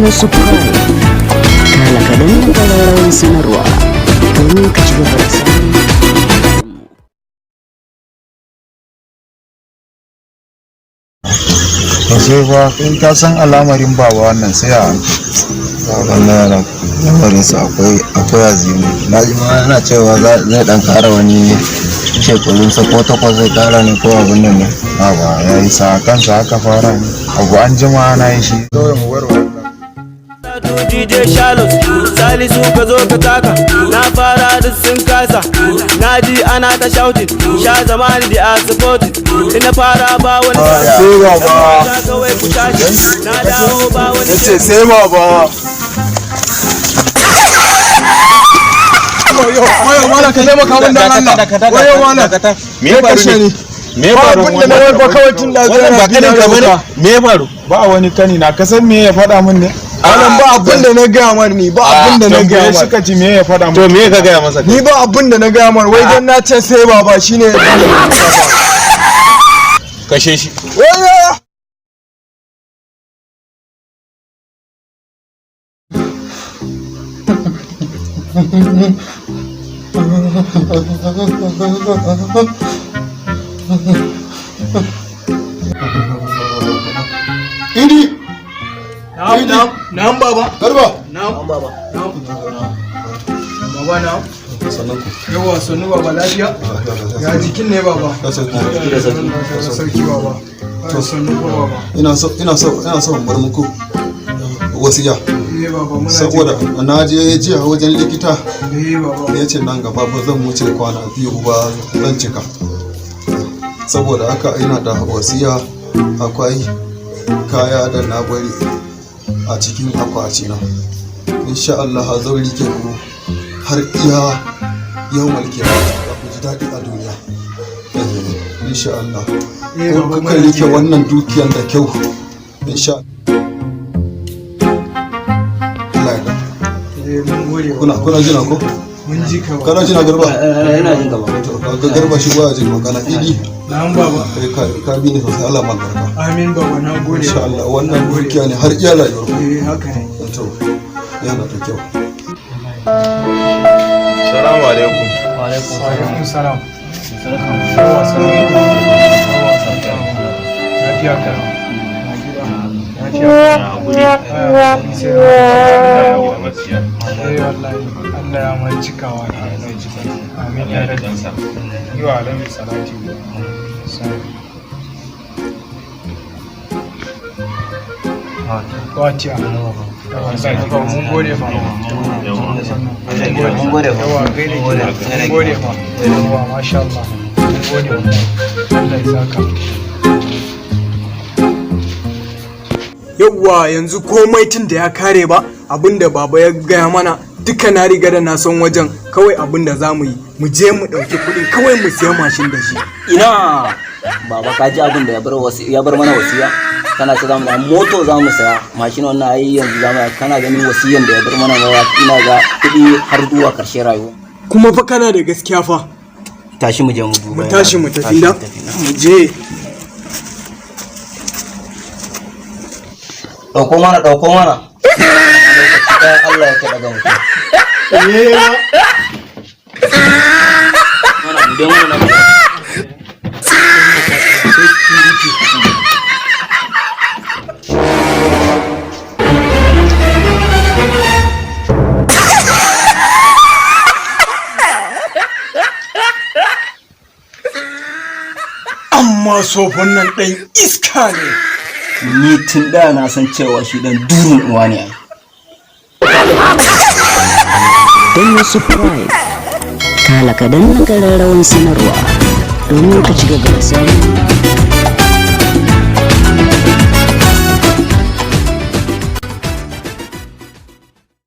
danna subscribe kala ka danna ƙararrawar sanarwa domin ka ci gaba da samun sai fa in ka san al'amarin baba wannan sai a wannan lamarinsa akwai azimi na ji ma yana cewa zai dan kara wani shekarunsa ko takwas zai kara ne ko abin nan ne ba ya yi sa kansa haka fara ne abu an jima ana yin shi dole mu warware DJ Shalos, Salisu ka zo ka taka, na fara duk sun kasa, na ji ana ta shouting, sha zamani da a supporting, ina fara ba wani sai baba kawai ku tashi, na dawo ba wani yace sai baba wayo wala ka zama kamun dan Allah wayo wala me ya faru ne me ya faru abin da na wai ba kawai tun da wannan ba kanin ka bane me ya faru ba wani kani na ka san me ya faɗa min ne anan ba abin da na gaya mar ni ba abin da na gaya mar suka ji me ya faɗa to me ka gaya masa ni ba abin da na gaya mar wai dan na ce sai baba shine kashe shi wayo Idi na'am baba garba na'am baba baba na'am yawa sannu baba lafiya ya jikin ne baba sauki baba sannu baba ina so bar muku wasiya saboda na je jiya wajen likita ya ce nan gaba ba zan wuce kwana 2 ba zan cika saboda haka ina da wasiya akwai kaya da na bari a cikin akwati na insha Allah zan rike ku har iya yau malkiya ba ku ji daɗi a duniya insha Allah ko kuka rike wannan dukiyar da kyau insha Allah kuna jina ko mun ji ka ba kana jina garba ina jin gaba ga garba shi ba jin magana idi na'am baba ka bi ni sosai Allah magarka amin baba na gode insha Allah wannan dukiya ne har iya rayuwar ku haka ne to yana da kyau assalamu alaikum wa alaikum salam lafiya ka Allah ya mai cikawa amin ya da dansa yi wa alamin salati Watiya mun gode fa mun gode fa yawa masha Allah mun gode Allah ya saka yawwa yanzu komai tun da ya kare ba abinda baba ya gaya mana duka na riga da na son wajen kawai abinda za mu yi mu je mu ɗauki kuɗin kawai mu siya mashin da shi ina baba ka ji abin da ya bar mana wasiya kana ce zamu da moto zamu saya mashin wannan ai yanzu zamu kana ganin wasiyan da ya bar mana ina ga kuɗi har zuwa karshe rayuwa kuma fa kana da gaskiya fa tashi mu je mu duba mu tashi mu tafi da mu je dauko mana Allah ya kada mutum amma sofon nan ɗan iska ne ni tun da na san cewa shi dan durun uwa ne danna subscribe kala ka danna ƙararrawar sanarwa domin ka ci gaba da samun